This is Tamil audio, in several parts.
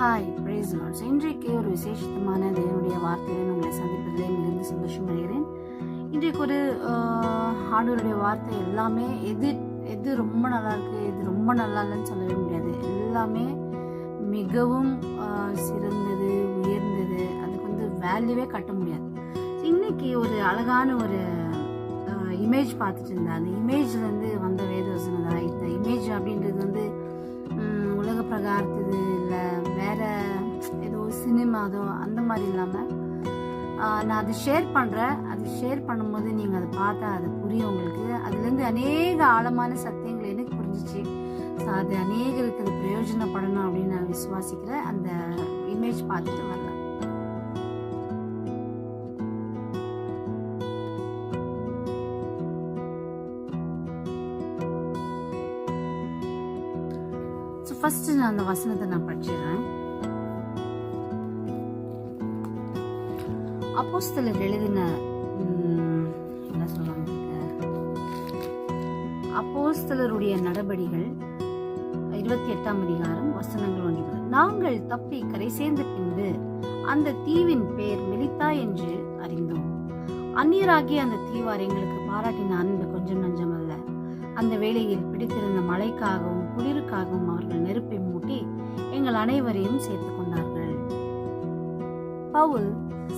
Hi brace Lord. இன்றைக்கு ஒரு விசேஷமான தேவனுடைய வார்த்தையுடன் உங்களை சந்திப்பதிலே மிகுந்த சந்தோஷம் அடைகிறேன். இன்றைக்கு ஒரு ஆண்டவருடைய வார்த்தை எல்லாமே எது ரொம்ப நல்லா இருக்கு, எது ரொம்ப நல்லா இல்லைன்னு சொல்லவே முடியாது. எல்லாமே மிகவும் சிறந்தது, உயர்ந்தது. அதுக்கு வேல்யூவே கட்ட முடியாது. இன்னைக்கு ஒரு அழகான ஒரு இமேஜ் பார்த்துட்டு இருந்தேன். அந்த இமேஜ்லேருந்து வந்த வேதவசனம் தான். இந்த இமேஜ் அப்படின்றது உலக பிரகாரத்துது இல்லை வேற ஏதோ சினிமாதோ அந்த மாதிரி இல்லாமல் நான் அதை ஷேர் பண்ணுறேன். அது ஷேர் பண்ணும்போது நீங்கள் அதை பார்த்தா அது புரியும் உங்களுக்கு. அதுலேருந்து அநேக ஆழமான சத்தியங்கள் எனக்கு புரிஞ்சிச்சு. ஸோ அது அநேகருக்கு அது பிரயோஜனப்படணும் அப்படின்னு நான் விசுவாசிக்கிறேன். அந்த இமேஜ் பார்த்துட்டு வரலாம். ஃபர்ஸ்ட் நான் அந்த வசனத்தை நான் படிச்சிடுறேன். அப்போஸ்தலர் எழுதின என்ன சொல்லுவாங்க, அப்போஸ்தலருடைய நடபடிகள் 28ஆம் அதிகாரம் வசனங்கள் 1. நாங்கள் தப்பி கரை சேர்ந்த பின்பு அந்த தீவின் பேர் மெலித்தா என்று அறிந்தோம். அந்நியராகிய அந்த தீவார் எங்களுக்கு பாராட்டின அன்பு கொஞ்சம் நஞ்சம் அல்ல. அந்த வேளையில் பிடித்திருந்த மழைக்காகவும் குளிருக்காகவும் அவர்கள் நெருப்பை மூட்டி எங்கள் அனைவரையும் சேர்த்து கொண்டார்கள். பவுல்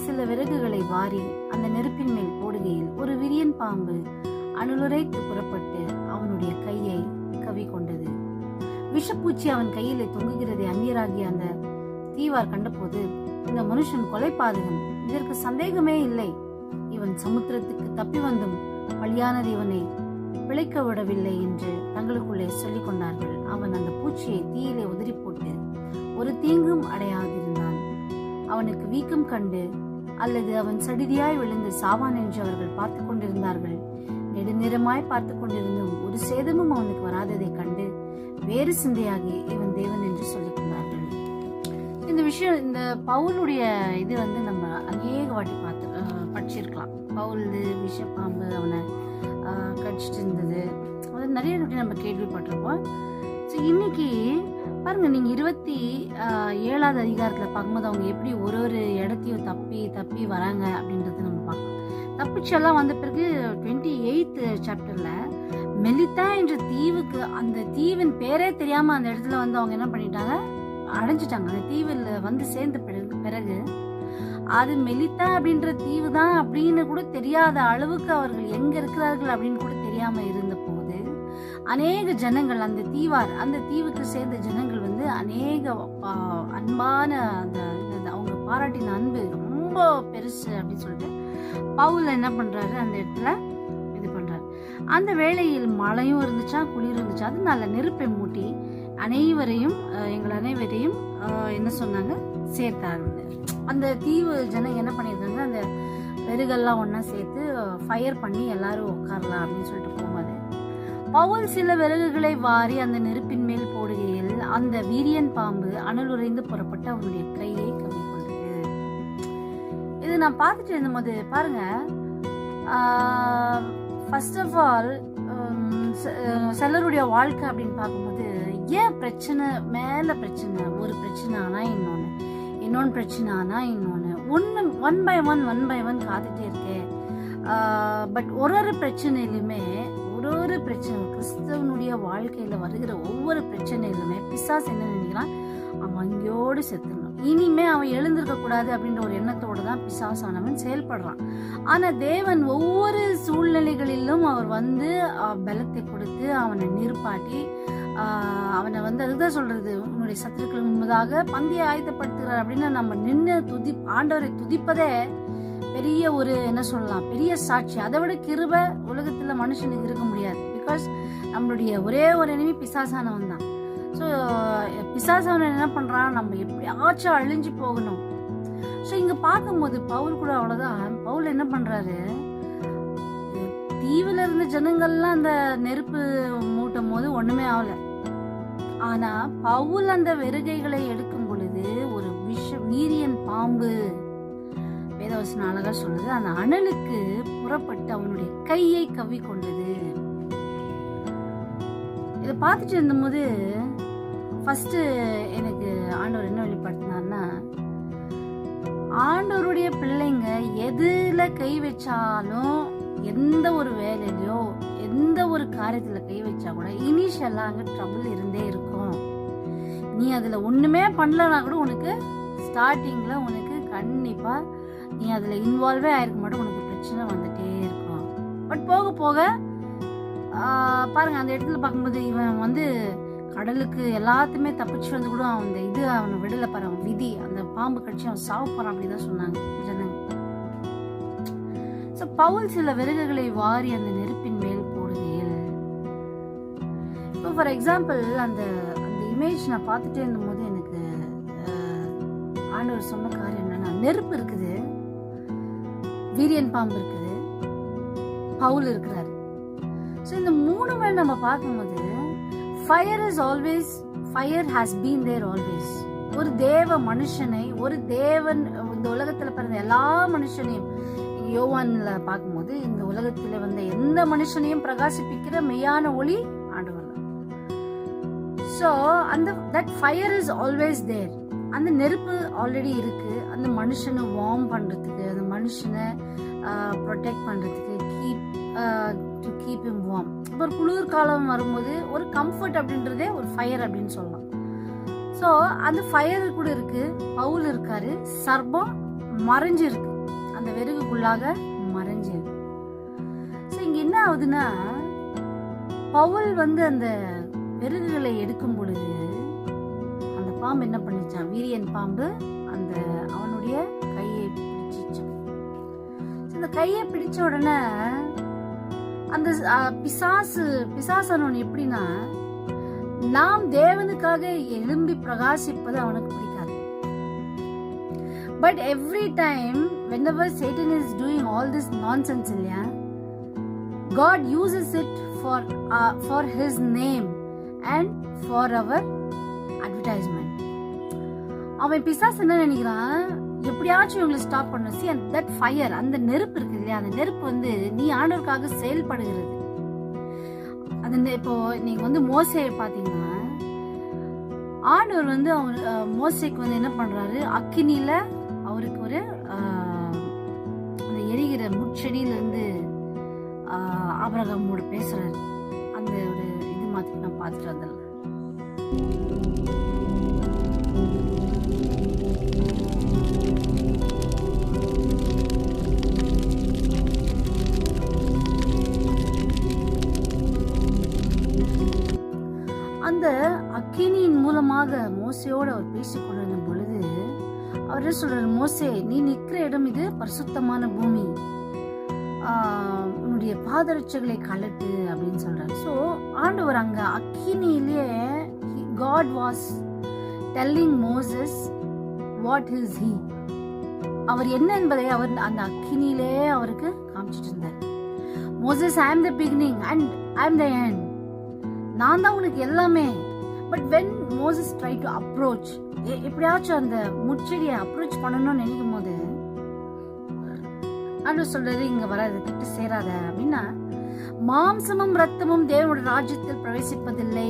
சில விறகுகளை வாரி அந்த நெருப்பின் மேல் போடுகையில் ஒரு விரியன் பாம்பு அனுலுரைத்து புறப்பட்டு அவனுடைய கையை கவி கொண்டது. விஷப்பூச்சி அவன் கையிலே தொங்குகிறதை அந்நியராகிய அந்த தீவார் கண்டபோது, இந்த மனுஷன் கொலைபாதகன், இதற்கு சந்தேகமே இல்லை. இவன் சமுத்திரத்துக்கு தப்பி வந்தும் பலியானது இவனை பிழைக்க விடவில்லை என்று தங்களுக்குள்ளே சொல்லிக் கொண்டார்கள். அவன் அந்த பூச்சியை தீயிலே உதிரி போட்டு ஒரு தீங்கும் அடையாதிருந்தான். அவனுக்கு வீக்கம் கண்டு அல்லது அவன் சடிதியாய் விழுந்து சாவான் என்று அவர்கள் பார்த்து கொண்டிருந்தார்கள். நெடுநேரமாய் பார்த்து கொண்டிருந்தும் ஒரு சேதமும் அவனுக்கு வராததை கண்டு வேறு சிந்தையாகி இவன் தேவன் என்று சொல்லிக் கொண்டார்கள். இந்த விஷயம், இந்த பவுலுடைய இது நம்ம அநேக வாட்டி படிச்சிருக்கலாம். பவுல் விஷப்பாம்பு அவனை கடிச்சிட்டு இருந்தது, அது நிறைய நம்ம கேள்விப்பட்டிருப்போம். ஸோ இன்னைக்கு பாருங்க, நீங்க 27ஆவது அதிகாரத்துல பார்க்கும்போது அவங்க எப்படி ஒரு ஒரு இடத்தையும் தப்பி வராங்க அப்படின்றது நம்ம பார்க்கலாம். தப்பிச்செல்லாம் வந்த பிறகு 28th சாப்டர்ல மெலித்தா என்ற தீவுக்கு, அந்த தீவின் பேரே தெரியாம அந்த இடத்துல அவங்க என்ன பண்ணிட்டாங்க, அடைஞ்சிட்டாங்க. அந்த தீவில் சேர்ந்த பிறகு அது மெலித்தா அப்படின்ற தீவு தான் அப்படின்னு கூட தெரியாத அளவுக்கு அவர்கள் எங்க இருக்கிறார்கள் அப்படின்னு கூட தெரியாம இருந்த போது அநேக ஜனங்கள், அந்த தீவுக்கு சேர்ந்த ஜனங்கள் அநேக அன்பான அந்த அவங்க பாராட்டின அன்பு ரொம்ப பெருசு அப்படின்னு சொல்லிட்டு பவுல் என்ன பண்றாரு, அந்த இடத்துல இது பண்றாரு. அந்த வேளையில் மழையும் இருந்துச்சா குளிர் இருந்துச்சா, அதனால நெருப்பை மூட்டி எங்கள் அனைவரையும் என்ன சொன்னாங்க, சேர்த்தாங்க. அந்த தீவு ஜனம் என்ன பண்ணியிருக்காங்க, அந்த வெறுகெல்லாம் ஒன்னா சேர்த்து ஃபயர் பண்ணி எல்லாரும் உட்காரலாம் அப்படின்னு சொல்லிட்டு போகும்போது பவுல் சில விறகுகளை வாரி அந்த நெருப்பின் மேல் போடுகையில் அந்த வீரியன் பாம்பு அனலுரைந்து புறப்பட்டு அவனுடைய கையை கவி கொண்டது. இது நான் பார்த்துட்டு இருந்தபோது பாருங்க, ஃபர்ஸ்ட் ஆஃப் ஆல் சிலருடைய வாழ்க்கை அப்படின்னு பார்க்கும்போது ஏன் பிரச்சனை மேல பிரச்சனை, ஒரு பிரச்சனை ஆனா இன்னொன்று பிரச்சனை ஆனா இன்னொன்று, ஒன் பை ஒன் காத்துட்டே இருக்கேன். பட் ஒரு பிரச்சனையிலுமே ஒரு பிரச்சனை, கிறிஸ்தவனுடைய வாழ்க்கையில வருகிற ஒவ்வொரு பிரச்சனையிலுமே பிசாசு என்ன நினைக்கிறான், அவன் அங்கேயோடு செத்துடணும், இனிமே அவன் எழுந்திருக்க கூடாது அப்படின்ற ஒரு எண்ணத்தோடு தான் பிசாசு அவன் செயல்படுறான். ஆனா தேவன் ஒவ்வொரு சூழ்நிலைகளிலும் அவர் பலத்தை கொடுத்து அவனை நிற்பாட்டி அவனை அதுதான் சொல்றது, உன்னுடைய சத்துருக்கள் முன்பதாக பந்தியை ஆயத்தப்படுத்துகிறார் அப்படின்னு நம்ம நின்று ஆண்டவரை துதிப்பதே பெரிய ஒரு என்ன சொல்லலாம், பெரிய சாட்சி. அதை விட கிருபை உலகத்துல மனுஷனுக்கு இருக்க முடியாது. பிகாஸ் நம்மளுடைய ஒரே ஒரு எனிமி பிசாசானவன் தான். ஸோ பிசாசானவன் என்ன பண்றான், நம்ம எப்படியாச்சும் அழிஞ்சு போகணும். ஸோ இங்க பார்க்கும்போது பவுல் கூட அவ்வளவுதான். பவுல் என்ன பண்றாரு, தீவுல இருந்த ஜனங்கள்லாம் அந்த நெருப்பு மூட்டும் போது ஒண்ணுமே ஆகல. ஆனா பவுல் அந்த வெறுகைகளை எடுக்கும் பொழுது ஒரு வீரியன் பாம்பு, வேதவசனம் அழகா சொல்லுது, அந்த அனலுக்கு புறப்பட்டு அவனுடைய கையை கவி கொண்டது. இதை பார்த்துட்டு இருந்தபோது ஃபர்ஸ்ட் எனக்கு ஆண்டவர் என்ன வெளிப்படுத்த ஆண்டவருடைய பிள்ளைங்க எதுல கை வச்சாலும், எந்த ஒரு வேலையிலயோ எந்த ஒரு காரியத்துல கை வச்சா கூட இனிஷியலா அங்க ட்ரபிள் இருந்தே இருக்கும். நீ அதுல ஒண்ணுமே பண்ணலனா கூட உனக்கு ஸ்டார்டிங்ல உனக்கு கண்டிப்பா நீ அதுல இன்வால்வே ஆயிருக்க மாட்டோம், உனக்கு பிரச்சனை வந்துட்டே இருக்கும். பட் போக போக பாருங்க, அந்த இடத்துல பார்க்கும்போது இவன் வந்து கடலுக்கு எல்லாத்தையுமே தப்பிச்சு வந்து கூட அந்த இது அவனை விடல பாரு, அவன் விதி அந்த பாம்பு கடிச்சு அவன் சாவு போறான் அப்படிதான் சொன்னாங்க ஜனங்க. சோ பவுல் சில விறகுகளை வாரி அந்த நெருப்பின் மேல் போடுகையில், இப்போ ஃபார் எக்ஸாம்பிள் அந்த அந்த இமேஜ் நான் பார்த்துட்டே இருந்தபோது எனக்கு ஆண்டவர் சொன்ன காரியம் என்னன்னா, நெருப்பு இருக்குது, வீரியன் பாம்பு இருக்குது, பவுல் இருக்கிறாரு. ஸோ இந்த மூணுமே நம்ம பார்க்கும்போது fire is always, fire has been there always. ஒரு தேவ மனுஷனை, ஒரு தேவன் இந்த உலகத்துல பிறந்த எல்லா மனுஷனையும், யோவான்ல பார்க்கும்போது இந்த உலகத்துல வந்த எந்த மனுஷனையும் பிரகாசிப்பிக்கிற மெய்யான ஒளி ஆண்டவர் தான். ஸோ அந்த that fire is always there. அந்த நெருப்பு ஆல்ரெடி இருக்கு, அந்த மனுஷனை வார்ம் பண்றதுக்கு, அந்த மனுஷனை ப்ரொடெக்ட் பண்றதுக்கு, கீப் ஹிம் வார்ம். ஒரு குளிர்காலம் வரும்போது ஒரு கம்ஃபர்ட் அப்படின்றதே ஒரு ஃபயர் அப்படின்னு சொல்லலாம். ஸோ அந்த ஃபயர் கூட இருக்கு, பவுல் இருக்காரு, சர்பம் மறைஞ்சு இருக்கு, அந்த வெறுகுக்குள்ளாக மறைஞ்சு இருக்கு. ஸோ இங்க என்ன ஆகுதுன்னா, பவுல் வந்து அந்த வெறுகுகளை எடுக்கும் பொழுது அந்த பாம்பு என்ன பண்ணிச்சான், வீரியன் பாம்பு அந்த அவனுடைய கையை பிடிச்சிச்சான். இந்த கையை பிடிச்ச உடனே அந்த பிசாசனவன் எப்படின்னா, நாம் தேவனுக்காக எழும்பி பிரகாசிப்பது அவனுக்கு பிடிக்காது. But every time whenever Satan is doing all this nonsense இல்லையா, God uses it for his name and for our advertisement. அவன் பிசாசு என்ன நினைக்கிறான், எப்படியாச்சும் இவங்களை ஸ்டாப் பண்ணணும். See, that fire, அந்த நெருப்பு இருக்கு இல்லையா, அந்த நெருப்பு வந்து நீ ஆண்டவருக்காக செயல்படுகிறது. அந்த இப்போ நீங்க வந்து மோசேயை பாத்தீங்கன்னா, ஆண்டவர் வந்து அவர் மோசேக்கு வந்து என்ன பண்றாரு, அக்கினியில அவருக்கு ஒரு அந்த எரிகிற முட்செடியில இருந்து ஆபிரகாமோட பேசுறாரு. அந்த ஒரு இது மாதிரி நான் பார்த்துட்டு வந்தேன். அந்த அக்கினியின் மூலமாக மோசையோடு அவர் பேசிக் கொண்டிருந்த பொழுது அவர் சொல்றாரு, மோசே நீ நிற்கிற இடம் இது பரிசுத்தமான பூமி, உன்னுடைய பாதரட்சைகளை கலட்டு அப்படின்னு சொல்றாரு. ஸோ ஆண்டவர் அங்க அக்கினியிலே God was telling Moses what is he, அவர் என்ன என்பதை அவர் அந்த அக்கினியிலே அவருக்கு காமிச்சிட்டு இருந்தார். Moses, I am the beginning and I am the end, நான் தான் உனக்கு எல்லாமே. But when Moses tried to approach, எப்படியாச்சும் அந்த முச்செடியை அப்ரோச் பண்ணணும்னு நினைக்கும் போது ஆண்டவர் சொல்றது, இங்க வராது, கிட்ட சேராத அப்படின்னா, மாம்சமும் ரத்தமும் தேவனுடைய ராஜ்யத்தில் பிரவேசிப்பதில்லை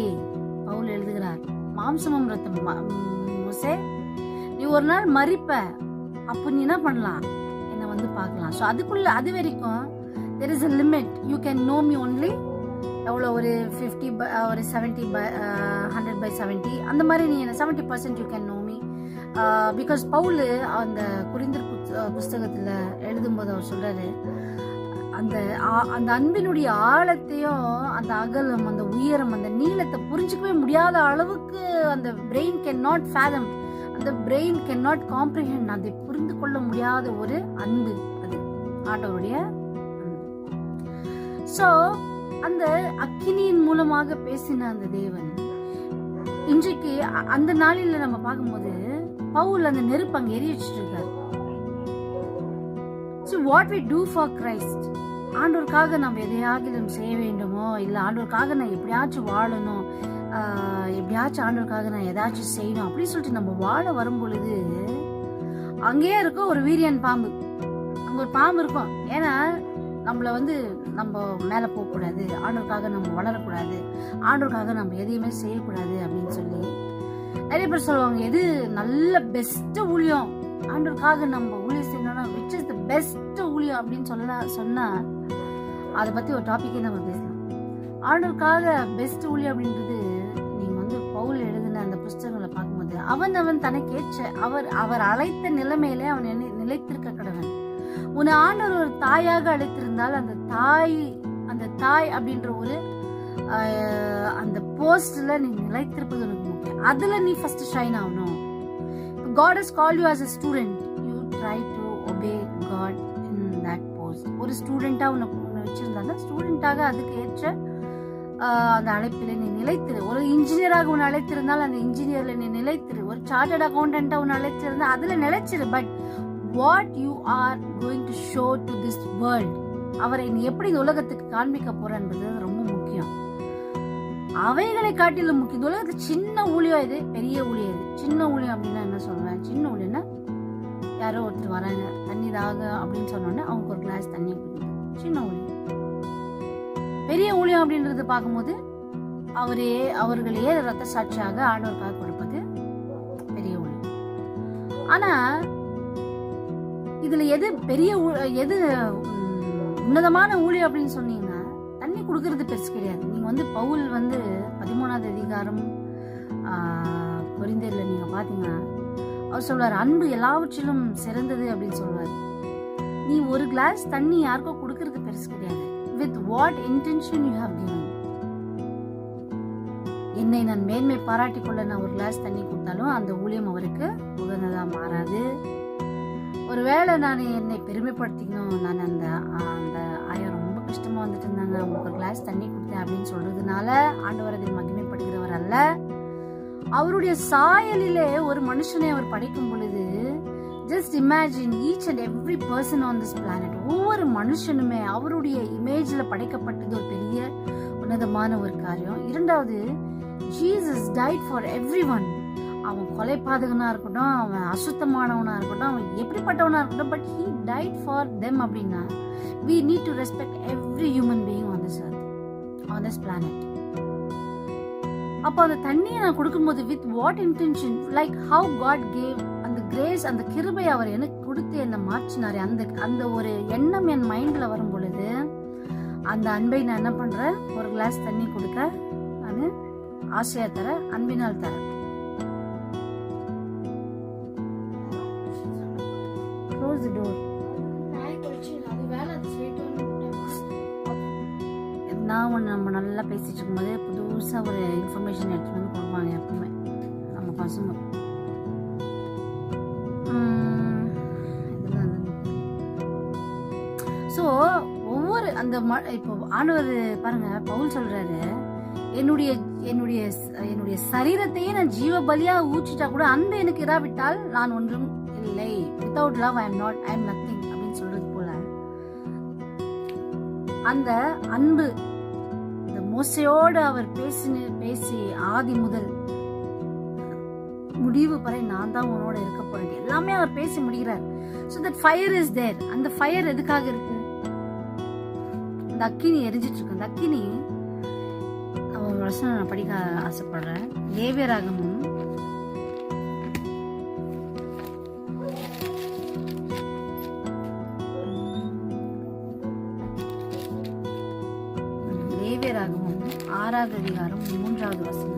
பவுல் எழுதுகிறார். மாம்சமும் ரத்தமும், மோசே நீ ஒரு நாள் மரிப்ப, அப்போ நீ என்ன பண்ணலாம், என்ன வந்து பார்க்கலாம். ஸோ அதுக்குள்ள அது வரைக்கும் there is a limit, you can know me only எவ்வளோ ஒரு 50 ஒரு 70 100/70 அந்த மாதிரி நீ 70% you can know me. Because Paul அந்த கொரிந்தியர் புஸ்தகத்தில் எழுதும்போது அவர் சொல்றாரு, அந்த அந்த அன்பினுடைய ஆழத்தையும் அந்த அகலம் அந்த உயரம் அந்த நீளத்தை புரிஞ்சுக்கவே முடியாத அளவுக்கு அந்த பிரெயின் கேன் நாட் ஃபேதம், அந்த பிரெயின் கேன் நாட் காம்ப்ரிஹெண்ட், அதை புரிந்து கொள்ள முடியாத ஒரு அன்பு அது ஆண்டவருடைய அன்பு. ஸோ அந்த அக்கினியின் மூலமாக பேசின அந்த தேவன் இன்றைக்கு அந்த நாளில நம்ம பார்க்கும்போது பவுல் அந்த நெருப்பு அங்க எரிய வச்சுட்டு இருக்காரு. So what we do for Christ, ஆண்டவருக்காக நம்ம எதையாகிலும் செய்ய வேண்டுமோ, இல்ல ஆண்டவருக்காக நான் எப்படியாச்சும் வாழணும், எப்படியாச்சும் ஆண்டவருக்காக நான் ஏதாச்சும் செய்யணும் அப்படின்னு சொல்லிட்டு நம்ம வாழ வரும் பொழுது அங்கேயே இருக்கும் ஒரு வீரியன் பாம்பு, அங்க ஒரு பாம்பு இருக்கும். ஏன்னா நம்மள வந்து நம்ம மேலே போகக்கூடாது, ஆண்டவருக்காக நம்ம வளரக்கூடாது, ஆண்டவருக்காக நம்ம எதையுமே செய்யக்கூடாது அப்படின்னு சொல்லி நிறைய பேர் சொல்லுவாங்க. எது நல்ல பெஸ்ட் ஊழியம், ஆண்டவருக்காக நம்ம ஊழியம் செய்யணும்னா விச் இஸ் த பெஸ்ட் ஊழியம் அப்படின்னு சொன்னா அதை பத்தி ஒரு டாபிக்கே நம்ம பேசலாம். ஆண்டவருக்காக பெஸ்ட் ஊழியம் அப்படின்றது நீங்க வந்து பவுல் எழுதின அந்த புஸ்தகங்களை பார்க்கும்போது அவன் தனக்கேற்ற அவர் அழைத்த நிலைமையிலே அவன் நிலைத்திருக்க கடவன். உன்னை ஆண்டவர் ஒரு தாயாக அழைத்திருந்தால் அந்த தாய் அப்படின்ற ஒரு அந்த போஸ்ட்ல நீ நிலைத்திருப்பது உனக்கு முக்கியம். அதுல நீ ஃபர்ஸ்ட் ஷைன் ஆகணும். God has called you as a student. You try to obey God in that post. ஒரு ஸ்டூடெண்டா உன்னை வச்சிருந்தாலும் ஸ்டூடெண்டாக அதுக்கு ஏற்ற அந்த அழைப்பில் நீ நிலைத்திரு. ஒரு இன்ஜினியராக உன்னை அழைத்திருந்தால் அந்த இன்ஜினியர்ல நீ நிலைத்திரு. ஒரு சார்ட்டர்ட் அக்கௌண்டன்ட்டா உன்னை அழைத்திருந்தா அதுல நிலைச்சிரு. But what you are going to show to this world, அவரை நீ எப்படி இந்த உலகத்துக்கு காண்பிக்க போறன்றது ரொம்ப முக்கியம். அவைகளை காட்டிலும் முக்கியம். இந்த உலகத்துல சின்ன ஊழியம் இது, பெரிய ஊழியம் இது. சின்ன ஊழியம் அப்படின்னா என்ன சொல்றேன்? சின்ன ஊழியம்னா யாரோ ஒருத்தர் வராங்க, தண்ணி தாக அப்படின்னு சொன்னோன்னே அவங்க ஒரு கிளாஸ் தண்ணி குடிக்கணும், சின்ன ஊழியம். பெரிய ஊழியம் அப்படின்றது பார்க்கும்போது அவர்களையே ரத்த சாட்சியாக ஆண்டவருக்காக கொடுப்பது பெரிய ஊழியம். ஆனா இதுல எது பெரிய எது உன்னதமான ஊழியம் அப்படின்னு சொன்னீங்கன்னா தண்ணி கொடுக்கறது பெருசு கிடையாது. நீங்க வந்து பவுல் வந்து 13வது அதிகாரம் கொரிந்தியர்ல நீங்க பாத்தீங்கன்னா அவர் சொல்றாரு, அன்பு எல்லாவற்றிலும் சிறந்தது அப்படின்னு சொல்றாரு. நீ ஒரு கிளாஸ் தண்ணி யாருக்கோ கொடுக்கறது பெருசு கிடையாது. With what intention you have given. என்னை நான் மேன்மை பாராட்டிக் கொள்ள நான் ஒரு கிளாஸ் தண்ணி கொடுத்தாலும் அந்த ஊழியம் அவருக்கு உகந்ததா மாறாது. ஒருவேளை நான் என்னை பெருமைப்படுத்திக்கணும், நான் அந்த ஆயிரம் ரொம்ப கஷ்டமா வந்துட்டு இருந்தாங்க, அவங்களுக்கு ஒரு கிளாஸ் தண்ணி கொடுத்தேன் அப்படின்னு சொல்றதுனால ஆண்டவர் அதில் மகிமைப்படுகிறவர் அல்ல. அவருடைய சாயலிலே ஒரு மனுஷனை அவர் படைக்கும் பொழுது just imagine each and every person on this planet, ஒவ்வொரு மனுஷனுமே அவருடைய இமேஜ்ல படைக்கப்பட்டது ஒரு பெரிய உன்னதமான ஒரு காரியம். இரண்டாவது, Jesus tight for every one. அவன் கொலைபாதகனா இருக்கட்டும், அவன் அசுத்தமானவனா இருக்கட்டும், அவன் எப்படிப்பட்டவனா இருக்கட்டும், but he died for them அப்படின்னா we need to respect every human being on this earth, on this planet. அப்போ அந்த தண்ணியை நான் கொடுக்கும்போது with what intention, like how God gave அந்த கிரேஸ், அந்த கிருபை அவர் எனக்கு கொடுத்து என்னை மாற்றினாரு. அந்த ஒரு எண்ணம் என் மைண்ட்ல வரும் பொழுது அந்த அன்பை நான் என்ன பண்றேன், ஒரு கிளாஸ் தண்ணி கொடுக்க நான் ஆசையா தர, அன்பினால் தர. Close the door. நான் ஒன்று நம்ம நல்லா பேசிட்டு இருக்கும்போது புதுசாக ஒரு இன்ஃபர்மேஷன் எடுத்துட்டு வந்து கொடுப்பாங்க எப்பவுமே நம்ம பசங்க. ஸோ ஒவ்வொரு அந்த இப்போ ஆண்டவர் பாருங்க, பவுல் சொல்றாரு, என்னுடைய என்னுடைய என்னுடைய சரீரத்தையே நான் ஜீவ பலியா ஊற்றிட்டா கூட அன்பு எனக்கு இராவிட்டால் நான் ஒன்றும் இல்லை. Without love I am nothing அப்படின்னு சொல்றது போல அந்த அன்பு, இந்த மோசையோடு அவர் பேசி ஆதி முதல் முடிவு வரை நான் தான் உன்னோட இருக்க போறேன் எல்லாமே அவர் பேசி முடிகிறார். So that fire is there. அந்த ஃபயர் எதுக்காக இருக்கு? அந்த அக்கினி எரிஞ்சிட்டு இருக்கு. அந்த அக்கினி ஒரு வருஷம் நான் படிக்க ஆசைப்படுறேன். லேவியராகமும் 6வது அதிகாரம் 3வது வசனம்.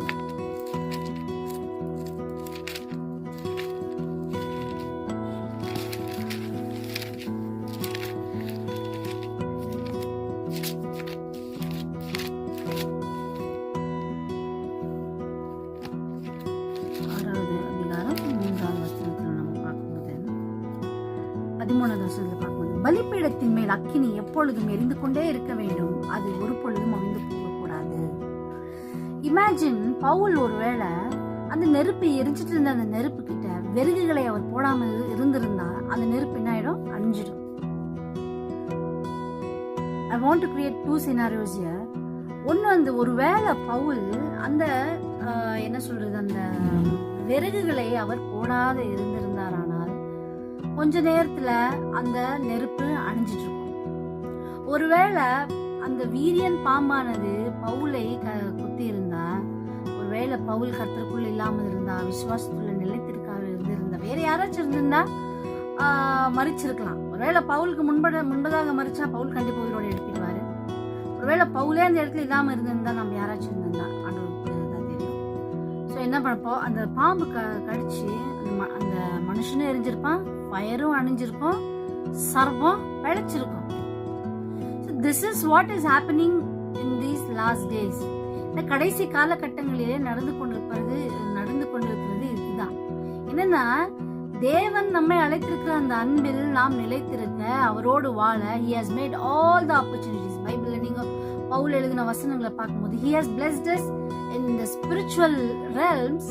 பலிபீடத்தின் மேல் அக்கினி எப்பொழுதும் எரிந்து கொண்டே இருக்க வேண்டும், அது ஒரு பொழுதும் அவிழ்ந்து போகக்கூடாது. இமேஜின், பவுல் ஒருவேளை அந்த நெருப்பை எரிஞ்சிட்டு இருந்த அந்த நெருப்பு கிட்ட வெறுகுகளை அவர் போடாமல் இருந்திருந்தா அந்த நெருப்பு என்ன ஆயிடும்? அழிஞ்சிடும். I want to create two scenarios here. ஒன்னு வந்து ஒருவேளை பவுல் அந்த என்ன சொல்றது, அந்த விறகுகளை அவர் போடாத இருந்திருந்தாரானால் கொஞ்ச நேரத்துல அந்த நெருப்பு அணிஞ்சிட்டு இருக்கும். ஒருவேளை அந்த வீரியன் பாம்பானது பவுலை குத்தி இருந்தா, ஒருவேளை பவுல் கர்த்தருக்குள்ள இல்லாம இருந்தா, விசுவாசத்துல நிலைத்திருக்காக இருந்திருந்தா, வேற யாராச்சும் இருந்திருந்தா மறிச்சிருக்கலாம். ஒருவேளை பவுலுக்கு முன்பதாக மறிச்சா பவுல் கண்டிப்பா உயிரோட எழுப்பிடுவாரு. ஒருவேளை பவுலே அந்த இடத்துல இல்லாம இருந்திருந்தா நம்ம யாராச்சும் இருந்திருந்தா ஆண்டவருக்கு தான் தெரியும். ஸோ என்ன பண்ணப்போம், அந்த பாம்பு கடிச்சு அந்த மனுஷனும் எரிஞ்சிருப்பான், ஃபயரும் அணிஞ்சிருக்கும், சர்வம் பிழைச்சிருக்கும். So this is what is happening in these last days. இந்த கடைசி காலகட்டங்களிலே நடந்து கொண்டிருக்கிறது இதுதான். என்னன்னா, தேவன் நம்மை அழைத்திருக்கிற அந்த அன்பில் நாம் நிலைத்திருக்க, அவரோடு வாழ he has made all the opportunities. பைபிள்ல நீங்க பவுல் எழுதின வசனங்களை பார்க்கும்போது he has blessed us in the spiritual realms,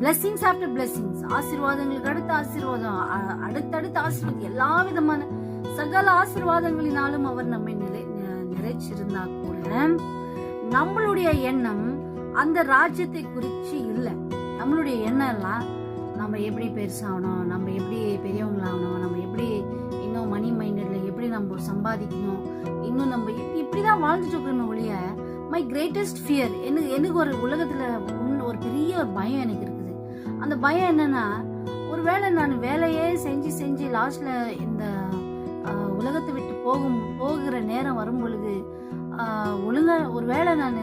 blessings after blessings. ஆசீர்வாதங்களுக்கு அடுத்த ஆசீர்வாதம், அடுத்தடுத்த ஆசீர்வாதம், எல்லா விதமான சகல ஆசீர்வாதங்களினாலும் அவர் நம்மை நிறைச்சிருந்தா கூட நம்மளுடைய எண்ணம் அந்த ராஜ்யத்தை குறிச்சு இல்லை. நம்மளுடைய எண்ணம் எல்லாம் நம்ம எப்படி பெருசாகணும், நம்ம எப்படி பெரியவங்களாகணும், நம்ம எப்படி இன்னும் மணி மைண்டட்ல எப்படி நம்ம சம்பாதிக்கணும், இன்னும் நம்ம இப்படிதான் வாழ்ந்துட்டு இருக்கணும் ஒழிய மை கிரேட்டஸ்ட் ஃபியர், எனக்கு ஒரு உலகத்துல ஒரு பெரிய பயம் எனக்கு இருக்குது. அந்த பயம் என்னன்னா, ஒருவேளை நான் வேலையே செஞ்சு லாஸ்ட்ல இந்த உலகத்தை விட்டு போகிற நேரம் வரும் பொழுது ஒழுங்கா ஒருவேளை நான்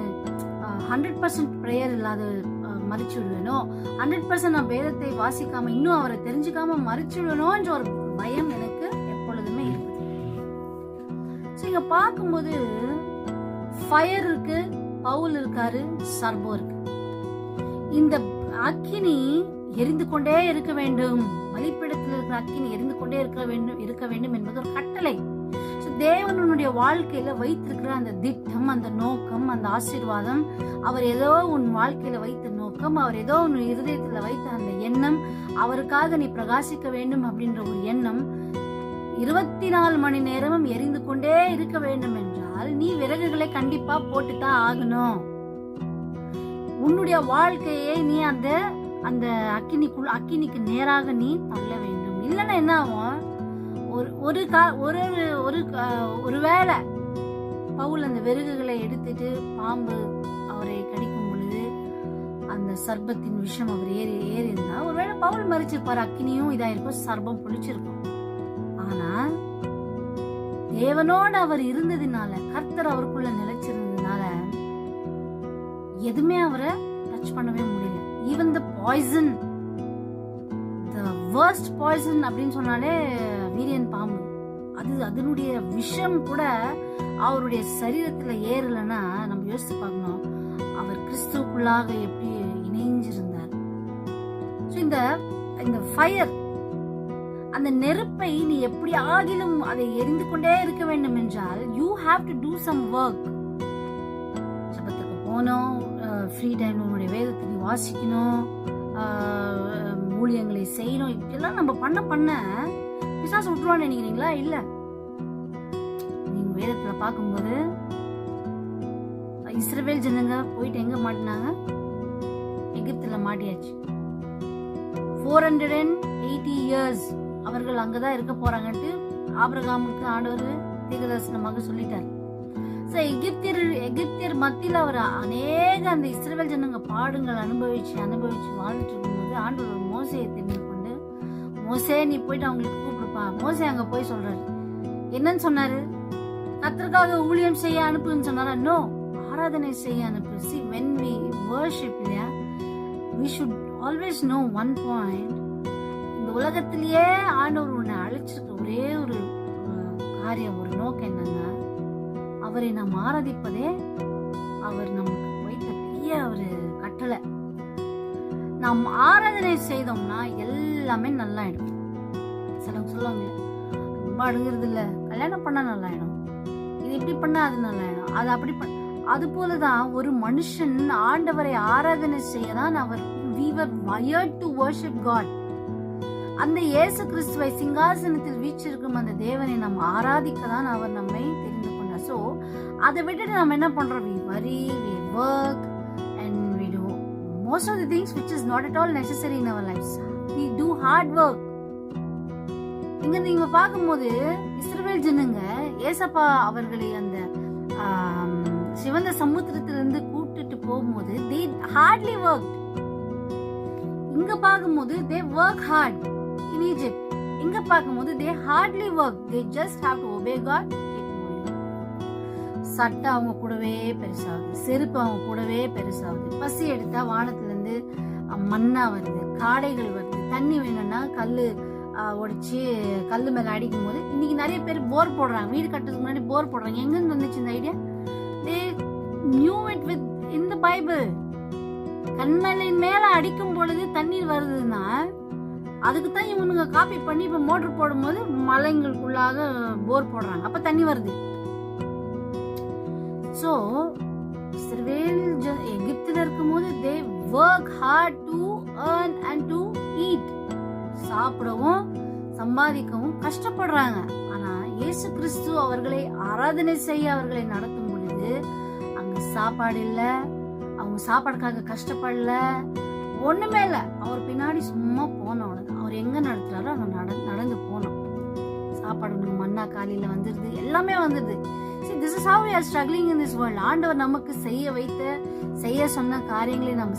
100% ப்ரேயர் இல்லாத மறிச்சு விடுவேனோ, 100% நான் வேதத்தை வாசிக்காம இன்னும் அவரை தெரிஞ்சுக்காம மறிச்சு விடணும்ன்ற ஒரு பயம் எனக்கு எப்பொழுதுமே இருக்குது. இங்க பார்க்கும்போது ஃபயர் இருக்கு, பவுல் இருக்காரு, சர்போ இருக்கு. இந்த அக்கினி எரிந்து கொண்டே இருக்க வேண்டும், பலிபீடத்தில் இருக்கிற அக்கினி எரிந்து கொண்டே இருக்க வேண்டும் என்பது ஒரு கட்டளை. தேவனுடைய வாழ்க்கையில வைத்திருக்கிற அந்த திட்டம், அந்த நோக்கம், அந்த ஆசீர்வாதம், அவர் ஏதோ உன் வாழ்க்கையில வைத்த நோக்கம், அவர் ஏதோ உன் இருதயத்துல வைத்த அந்த எண்ணம், அவருக்காக நீ பிரகாசிக்க வேண்டும் அப்படின்ற ஒரு எண்ணம் 24 மணி நேரமும் எரிந்து கொண்டே இருக்க வேண்டும் என்றால் நீ விறகுகளை கண்டிப்பா போட்டுதான் ஆகணும். உன்னுடைய வாழ்க்கையை நீ அந்த அக்கினிக்கு நேராக நீ தள்ள வேண்டும். இல்லைன்னா என்ன ஆகும், ஒருவேளை பவுல் அந்த விறகுகளை எடுத்துட்டு பாம்பு அவரை கடிக்கும் பொழுது அந்த சர்பத்தின் விஷம் அவர் ஏறி இருந்தா ஒருவேளை பவுல் மறிச்சிருப்பாரு, அக்கினியும் இதாயிருக்கும், சர்பம் புளிச்சிருக்கும். ஆனா தேவனோடு அவர் இருந்ததுனால, கர்த்தர் அவருக்குள்ள நிலைச்சிருந்ததுனால எதுவுமே அவரை டச் பண்ணவே முடியல. Even the poison, worst poison அப்படின்னு சொன்னாலே வீரியன் பாம்பு, அதனுடைய விஷம் கூட அவருடைய சரீரத்துல ஏறலன்னா நம்ம யோசித்து பார்க்கணும், அவர் கிறிஸ்துவுக்குள்ளாக எப்படி இணைஞ்சிருந்தார். இந்த ஃபயர், அந்த நெருப்பை நீ எப்படி ஆகிலும் அதை எரிந்து கொண்டே இருக்க வேண்டும் என்றால் you have to do some work. ஜெபத்துக்கு போகணும், ஃப்ரீ டைம் உன்னுடைய வேதத்தை நீ வாசிக்கணும், ஊழியங்களை செய்யணும். இப்படியெல்லாம் நம்ம பண்ண பிசாசு விட்டுருவான்னு நினைக்கிறீங்களா? இல்ல, நீங்க வேதத்துல பார்க்கும்போது இஸ்ரவேல் ஜனங்க போயிட்டு எங்க மாட்டினாங்க? எகிப்துல மாட்டியாச்சு. 480 years அவர்கள் அங்கதான் இருக்க போறாங்கன்ட்டு ஆபிரகாமுக்கு ஆண்டவர் தீர்க்கதரிசனமாக சொல்லிட்டார். எகிப்தியர் மத்தியில் அவர் அநேக அந்த இஸ்ரவேல் ஜனங்க பாடுங்கள் அனுபவிச்சு வாழ்ந்துட்டு இருக்கும்போது ஆண்டவர் மோசையை தெரிந்து கொண்டு, மோசே நீ போயிட்டு அவங்களுக்கு கூப்பிடுப்பா. மோசே அங்க போய் சொல்றாரு. என்னன்னு சொன்னாரு? கர்த்தருக்காக ஊழியம் செய்ய அனுப்புன்னு சொன்னாரா? நோ, ஆராதனை செய்ய அனுப்பு. See, when we worship, இல்லையா, we should always know one point. இந்த உலகத்திலேயே ஆண்டவர் உன்னை அழைச்சிருக்க ஒரே ஒரு காரியம், ஒரு நோக்கம் என்னன்னா, அவரை நாம் ஆராதிப்பதே அவர் நமக்கு வைத்த பெரிய ஒரு கட்டளை. நாம் ஆராதனை செய்தோம்னா எல்லாமே நல்லாயிடும். சிலவங்க சொல்லுவாங்க, ரொம்ப அழுகிறது இல்ல, கல்யாணம் பண்ணா நல்லாயிடும், இது இப்படி பண்ணா அது நல்லாயிடும், அது அப்படி அது போலதான் ஒரு மனுஷன் ஆண்டவரை ஆராதனை செய்யதான் அவர் we were wired to worship God. அந்த இயேசு கிறிஸ்துவை சிங்காசனத்தில் வீற்றிருக்கும் அந்த தேவனை நாம் ஆராதிக்க தான் அவர் நம்மை தெரிந்து கொண்டார். ஸோ அதை விட்டுட்டு நம்ம என்ன பண்றோம்? we worry, we work and we do most of the things which is not at all necessary in our lives. We do hard work. இங்க நீங்க பார்க்கும்போது இஸ்ரவேல் ஜனங்க ஏசப்பா அவர்களை அந்த சிவந்த சமுத்திரத்திலிருந்து கூட்டிட்டு போகும்போது they hardly worked. இங்க பார்க்கும்போது they work hard in Egypt. எங்க பார்க்கும்போது they hardly work, they just have to obey God, keep moving. சட்டை அவங்க கூடவே பெருசாகுது, செருப்பு அவங்க கூடவே பெருசாகுது, பசி எடுத்தா வானத்துல இருந்து மண்ணா வருது, காடைகள் வருது, தண்ணி வேணும்னா கல்லு உடைச்சு கல்லு மேல அடிக்கும் போது இன்னைக்கு நிறைய பேர் போர் போடுறாங்க, வீடு கட்டுறதுக்கு முன்னாடி போர் போடுறாங்க. எங்கிருந்து வந்துச்சு இந்த idea? they knew it with in the Bible. கண்மலையின் மேல அடிக்கும் பொழுது தண்ணீர் வருதுன்னா அதுக்கு தான் இவனுங்க காப்பி பண்ணி இப்ப மோட்டர் போடும் போது மலைங்களுக்குள்ளாக போர் போடுறாங்க, அப்ப தண்ணி வருது. சோ இஸ்ரவேல் எகிப்துல இருக்கும் போது they work hard to earn and to eat. சாப்பிடவும் சம்பாதிக்கவும் கஷ்டப்படுறாங்க. ஆனா இயேசு கிறிஸ்து அவர்களை ஆராதனை செய்ய அவர்களை நடத்தும் பொழுது அங்க சாப்பாடு இல்ல, அவங்க சாப்பாடுக்காக கஷ்டப்படல, ஒண்ணுமே இல்ல. அவர் பின்னாடி சும்மா போனோம். அவர் எங்க நடத்துறாரோ அங்க நடந்து போனோம். சாப்பாடு மண்ணா காலையில வந்துருது, எல்லாமே வந்துருது. See, this is how we are struggling in this world. ஆண்டவர் நமக்கு செய்ய சொன்ன காரியங்களை நம்ம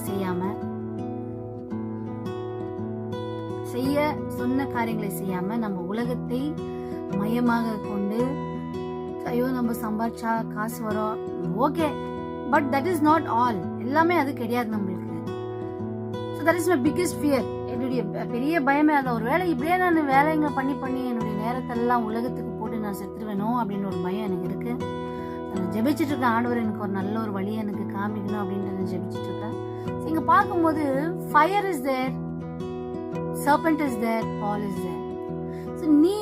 செய்யாம நம்ம உலகத்தை மையமாக கொண்டு ஐயோ நம்ம சம்பாதிச்சா காசு வரும், okay, but that is not all. எல்லாமே அது கிடையாது நம்மளுக்கு. So that is my biggest fear. என்னுடைய பெரிய பயமே அதை, ஒரு வேலை இப்படியே நான் வேலைங்க பண்ணி என்னுடைய நேரத்தெல்லாம் உலகத்துக்கு போட்டு நான் செத்துருவேனோ அப்படின்னு ஒரு பயம் எனக்கு இருக்கு. நான் ஜெபிச்சுட்டு இருக்கேன், ஆண்டவர் எனக்கு ஒரு நல்ல ஒரு வழியை எனக்கு காமிக்கணும் அப்படின்ட்டு நான் ஜெபிச்சுட்டு இருக்கேன். இங்க பார்க்கும்போது fire is there, serpent is there, Paul is there. So, நீ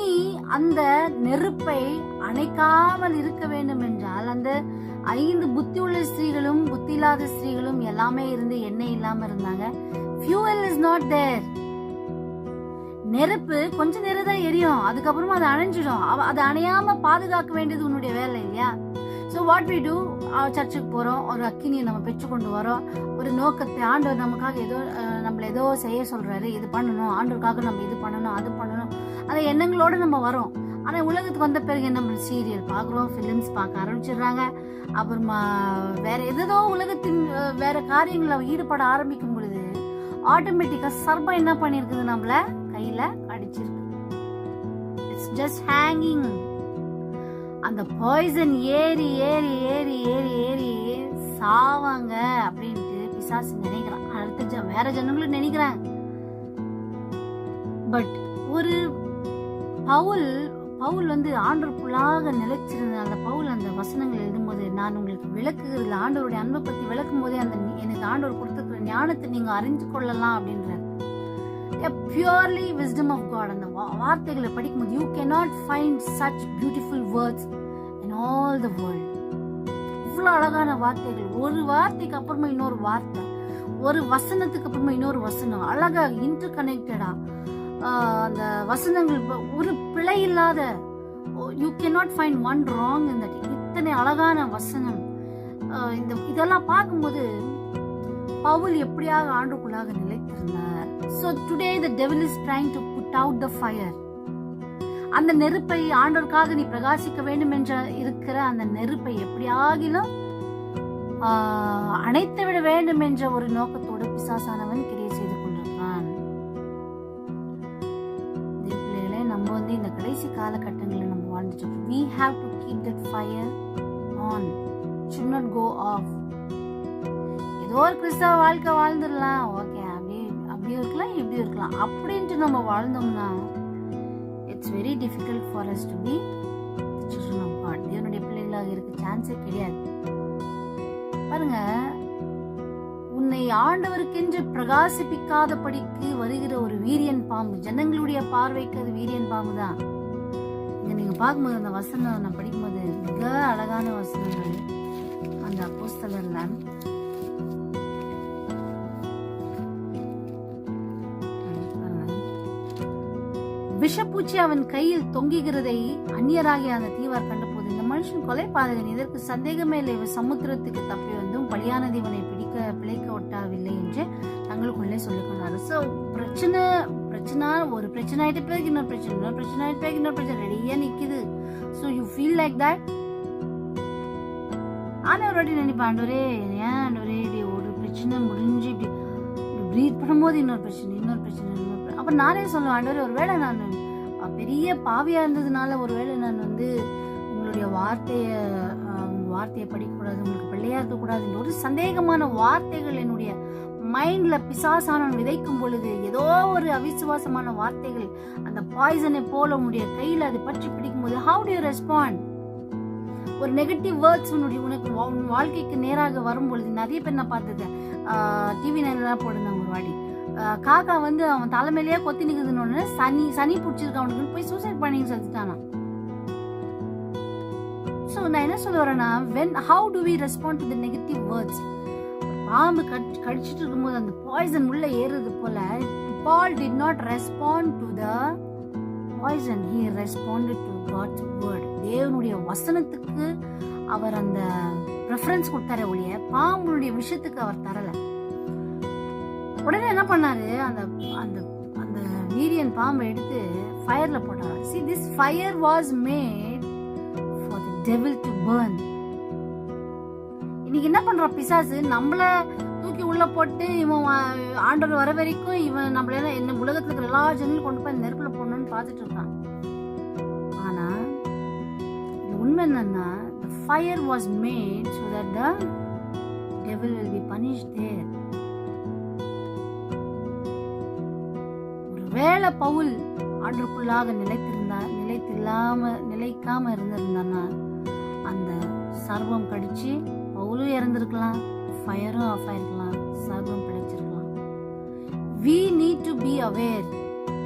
அந்த நெருப்பை அணைக்காமல் இருக்க வேண்டும் என்றால் அந்த 5 புத்தி உள்ள ஸ்திரீகளும் புத்தி இல்லாத ஸ்திரீகளும் எல்லாமே இருந்து எண்ணெய் இல்லாம இருந்தாங்க. fuel is not there. நெருப்பு கொஞ்ச நேரம் தான் எரியும், அதுக்கப்புறமா அது அணைஞ்சிடும். அதை அணையாம பாதுகாக்க வேண்டியது உன்னுடைய வேலை இல்லையா? ஸோ வாட் வி டூ, சர்ச்சுக்கு போகிறோம், ஒரு அக்கினியை நம்ம பெற்றுக்கொண்டு வரோம், ஒரு நோக்கத்தை ஆண்டவர் நமக்காக நம்மளை ஏதோ செய்ய சொல்கிறாரு, இது பண்ணணும், ஆண்டவருக்காக நம்ம இது பண்ணணும் அது பண்ணணும், அந்த எண்ணங்களோடு நம்ம வரோம். ஆனால் உலகத்துக்கு வந்த பிறகு நம்ம சீரியல் பார்க்குறோம், ஃபிலிம்ஸ் பார்க்க ஆரம்பிச்சிடுறாங்க, அப்புறமா வேற ஏதோ உலகத்தின் வேற காரியங்களை ஈடுபட ஆரம்பிக்கும் பொழுது ஆட்டோமேட்டிக்காக சர்பம் என்ன பண்ணியிருக்குது, நம்மள கையில் அடிச்சிருக்கு. It's just hanging. அந்த பாய்சன் ஏறி ஏறி ஏறி ஏறி ஏறி சாவாங்க அப்படின்ட்டு பிசாசு நினைக்கிறான். அடுத்த வேற ஜனங்களும் நினைக்கிறாங்க. பட் ஒரு பவுல் வந்து ஆண்டவருக்குள்ளாக நிலைச்சிருந்த அந்த பவுல் அந்த வசனங்கள் எழுதும்போது, நான் உங்களுக்கு விளக்குகிறதுல ஆண்டவருடைய அன்பை பத்தி விளக்கும் போதே அந்த எனக்கு ஆண்டவர் கொடுத்துருக்கிற ஞானத்தை நீங்க அறிந்து கொள்ளலாம் அப்படின்றார். purely wisdom of God. அந்த வார்த்தைகளை படிக்கும்போது you cannot find such beautiful words in all the world. இவ்வளவு அழகான வார்த்தைகள், ஒரு வார்த்தைக்கு அப்புறமா இன்னொரு வார்த்தை, ஒரு வசனத்துக்கு அப்புறமா இன்னொரு வசனம், அழகா இன்டர் கனெக்டடா அந்த வசனங்கள் ஒரு பிழை இல்லாத, you cannot find one wrong in that. இத்தனை அழகான வசனம். இதெல்லாம் பார்க்கும்போது பவுல் எப்படியாக ஆண்டுக்குள்ளாக நிலைத்திருந்தார். So today the devil is trying to put out the fire. அந்த நெருப்பை ஆண்டவருக்காக நீ பிரகாசிக்க வேண்டும் என்ற இருக்கிற அந்த நெருப்பை எப்படியாகிலும் அணைத்து விட வேண்டும் என்ற ஒரு நோக்கத்தோடு பிசாசானவன் கிரியை செய்து கொண்டிருக்கான். பிள்ளைகளே, நம்ம வந்து இந்த கடைசி காலகட்டங்களில் நம்ம வாழ்ந்துட்டு இருக்கோம். We have to keep that fire on. It should not go off. ஏதோ ஒரு கிறிஸ்தவ வாழ்க்கை வாழ்ந்துடலாம், ஓகே, அப்படி இருக்கலாம் இப்படி இருக்கலாம் அப்படின்ட்டு நம்ம வாழ்ந்தோம்னா it's very difficult for us to be children of God. தேவனுடைய பிள்ளைகளாக இருக்க சான்ஸே கிடையாது. பாருங்க, உன்னை ஆண்டவருக்கென்று பிரகாசிப்பிக்காதபடிக்கு வருகிற ஒரு வீரியன் பாம்பு, ஜனங்களுடைய பார்வைக்கு அது வீரியன் பாம்பு தான். இங்க நீங்க பார்க்கும்போது அந்த வசனம் நான் படிக்கும்போது மிக அழகான வசனங்கள். அந்த அப்போஸ்தலர்ல விஷப்பூச்சி அவன் கையில் தொங்குகிறதை அந்நியராகிய அந்த தீவார் கண்டபோது, இந்த மனுஷன் கொலைபாதகன், இதற்கு சந்தேகமே இல்லை, இவர் சமுத்திரத்துக்கு தப்பி வந்தும் பலியானது இவனை பிழைக்க ஒட்டாவில்லை என்று தங்களுக்குள்ளே சொல்லிக் கொண்டாரு. ஸோ பிரச்சனை ஒரு பிரச்சனை ஆயிட்ட பிறகு இன்னொரு பிரச்சனை ஆயிட்ட பிறகு இன்னொரு பிரச்சனை ரெடியா நிக்குது. So you feel like that. ஆண்டவரோட நினைப்பேன், ஆண்டவரே இப்படி ஒரு பிரச்சனை முடிஞ்சு இப்படி ப்ரீத் பண்ணும்போது இன்னொரு பிரச்சனை. அப்ப நானே சொல்லுவேன், ஆண்டவரே ஒருவேளை நான் பெரிய பாவியா இருந்ததுனால ஒருவேளை நான் வந்து உங்களுடைய வார்த்தையை படிக்கக்கூடாது, உங்களுக்கு பிள்ளையா இருக்கக்கூடாதுன்ற ஒரு சந்தேகமான வார்த்தைகள் என்னுடைய மைண்ட்ல பிசாசானவன் விதைக்கும் பொழுது, ஏதோ ஒரு அவிசுவாசமான வார்த்தைகள் அந்த பாய்சனை போல உன்னுடைய கையில அது பற்றி பிடிக்கும் போது, ஹவு டு யூ ரெஸ்பாண்ட்? ஒரு நெகட்டிவ் வேர்ட்ஸ் உனக்கு உன் வாழ்க்கைக்கு நேராக வரும்பொழுது, நிறைய பேர் நான் பார்த்துருக்கேன், டிவி நைன்லாம் போட்டிருந்தாங்க ஒரு வாடி, காக்கா வந்து அவன் தலைமையிலேயே கொத்தி நிக்குதுன்னு சனி பிடிச்சிருக்க அவனுக்கு போய் சூசைட் பண்ணி செத்துட்டானா. ஸோ நான் என்ன சொல்ல வரேன்னா, how do we respond to the negative words? பாம்பு கடிச்சிட்டு இருக்கும்போது அந்த பாய்சன் உள்ள ஏறுறது போல, Paul did not respond to the poison, he responded to God's word. தேவனுடைய வசனத்துக்கு அவர் அந்த ரெஃபரன்ஸ் கொடுத்தாரே ஒழிய பாம்புடைய விஷயத்துக்கு அவர் தரல. உடனே என்ன பண்ணாரு, அந்த அந்த அந்த வீரியன் பாம்பை எடுத்து ஃபயர்ல போட்டாரு. See, this fire was made for the devil to burn. இன்னைக்கு என்ன பண்றான் பிசாசு, நம்மள தூக்கி உள்ள போட்டு இவன் ஆண்டவர் வர வரைக்கும் இவன் நம்மள என்ன உலகத்துல இருக்கிற எல்லா ஜனங்களும் கொண்டு போய் நெருப்புல போடணும்னு பார்த்துட்டு இருக்கான். ஆனா உண்மை என்னன்னா, the fire was made so that the devil will be punished there. ஒருவேளை பவுல் ஆண்டவருக்குள்ளாக நிலைக்காம இருந்திருந்தான்னா, அந்த சர்வம் கடிச்சு பவுலும் இறந்திருக்கலாம், ஃபயரும் ஆஃப் ஆயிருக்கலாம், சர்வம் பிழைச்சிருக்கலாம். We need to be aware.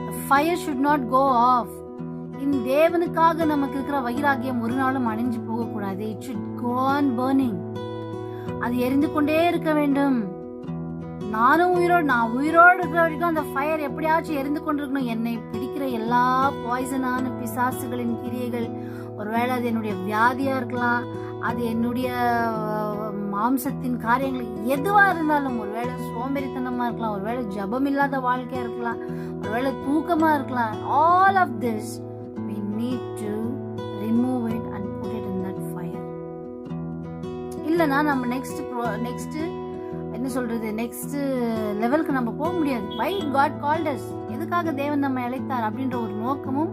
The fire should not go off. இந்த தேவனுக்காக நமக்கு இருக்கிற வைராகியம் ஒரு நாளும் அணைஞ்சு போக கூடாது. It should go on burning. அது எரிந்து கொண்டே இருக்க வேண்டும். நான் உயிரோடு இருக்கிற வரைக்கும் அந்த ஃபயர் எப்படியாச்சும் எரிந்து கொண்டிருக்கணும். என்னை பிடிக்கிற எல்லா பாய்சனான பிசாசுகளின் கிரியைகள், ஒருவேளை அது என்னுடைய வியாதியா இருக்கலாம், அது என்னுடைய மாம்சத்தின் காரியங்கள் எதுவா இருந்தாலும், ஒருவேளை சோம்பேறித்தனமா இருக்கலாம், ஒருவேளை ஜபம் இல்லாத வாழ்க்கையா இருக்கலாம், ஒருவேளை தூக்கமா இருக்கலாம், all of this we need to remove it and put it in that fire. இல்லனா நம்ம நெக்ஸ்ட் என்ன சொல்றது, நெக்ஸ்ட் லெவலுக்கு நம்ம போக முடியாது. Why God called us? எதுக்காக தேவன் நம்ம அழைத்தார் அப்படின்ற ஒரு நோக்கமும்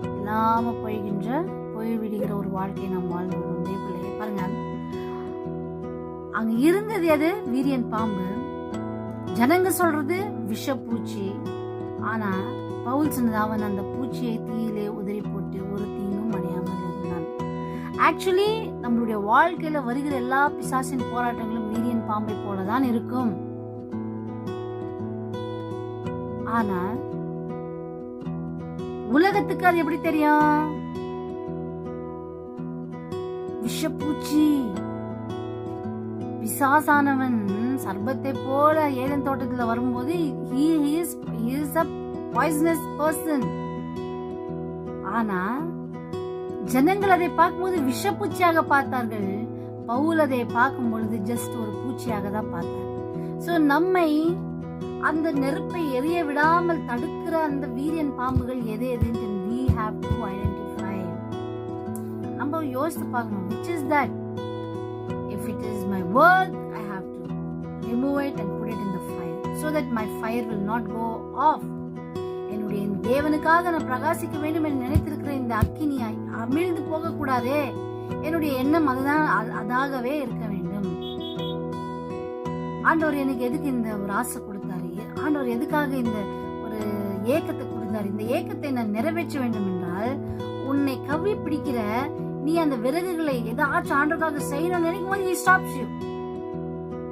இல்லாம போய்விடுகிற ஒரு வாழ்க்கையை நம்ம வாழ்ந்து பிள்ளைய பாருங்க. அங்க இருந்தது எது? வீரியன் பாம்பு. ஜனங்க சொல்றது விஷப்பூச்சி. ஆனா பவுல் சொன்னது, அவன் அந்த பூச்சியை தீயிலே உதறி போட்டு ஒரு தீங்கும் அடையாமல் இருந்தான். ஆக்சுவலி நம்மளுடைய வாழ்க்கையில வருகிற எல்லா பிசாசின் போராட்டங்களும் வீரியன் பாம்பை போலதான் இருக்கும். ஆனா உலகத்துக்கு அது எப்படி தெரியும்? விஷப்பூச்சி. பிசாசானவன் சர்பத்தை போல ஏதேன் தோட்டத்துல வரும்போது he is a poisonous person. ஆனா ஜனங்கள் அதை பார்க்கும்போது விஷப்பூச்சியாக பார்த்தார்கள். பவுல் அதை பார்க்கும் பொழுது ஜஸ்ட் ஒரு பூச்சியாக தான் பார்த்தார். சோ நம்மை அந்த நெருப்பை எரிய விடாமல் தடுக்கிற அந்த வீரியன் பாம்புகள் எது எதுன்னு we have to identify. நம்ம யோசித்து பார்க்கணும், which is that? If it is my work, I have to remove it and put it in the fire so that my fire will not go off. என்னுடைய தேவனுக்காக நான் பிரகாசிக்க வேண்டும் என்று நினைத்திருக்கிற இந்த அக்கினியாய் அமிழ்ந்து போக கூடாதே. என்னுடைய எண்ணம் அதாகவே இருக்க வேண்டும். ஆண்டவர் எனக்கு எதுக்கு இந்த ஒரு ஆசை கொடுத்தாரு? ஆண்டவர் எதுக்காக இந்த ஒரு ஏக்கத்தை கொடுத்தாரு? இந்த ஏக்கத்தை நான் நிறைவேற்ற வேண்டும் என்றால், உன்னை கவ்வி பிடிக்கிற நீ அந்த விறகுகளை ஏதாச்சும் ஆண்டவருக்காக செய்யணும்னு நினைக்கும் போது he stops you.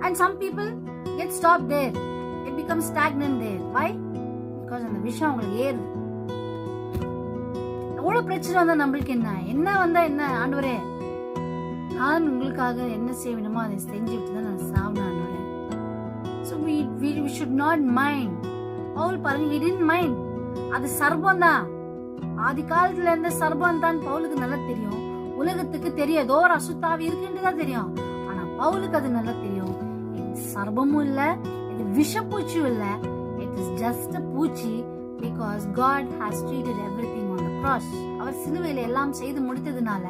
And some people get stopped there. It becomes stagnant there. Why? Because அந்த விஷயம் அவங்களுக்கு ஏறுது. எவ்வளவு பிரச்சனை வந்தா நம்மளுக்கு என்ன வந்தா என்ன? ஆண்டவரே, நான் உங்களுக்காக என்ன செய்யணுமோ அதை செஞ்சுட்டு தான் நான் சாவணும் ஆண்டவரே. So we should not mind. Pavul பாருங்க, he didn't mind. அது சர்பம் தான். ஆதி காலத்துல இருந்த சர்பம் தான் பவுலுக்கு நல்லா தெரியும். உலகத்துக்கு தெரியும் ஏதோ ஒரு அசுத்தாவி இருக்குன்னு தான் தெரியும். ஆனா பவுலுக்கு அது நல்லா தெரியும். இது சர்பமும் இல்ல, இது விஷப்பூச்சியும் இல்ல. It is just a பூச்சி. Because God has treated everything on the cross. அவர் சிலுவையில எல்லாம் செய்து முடித்ததுனால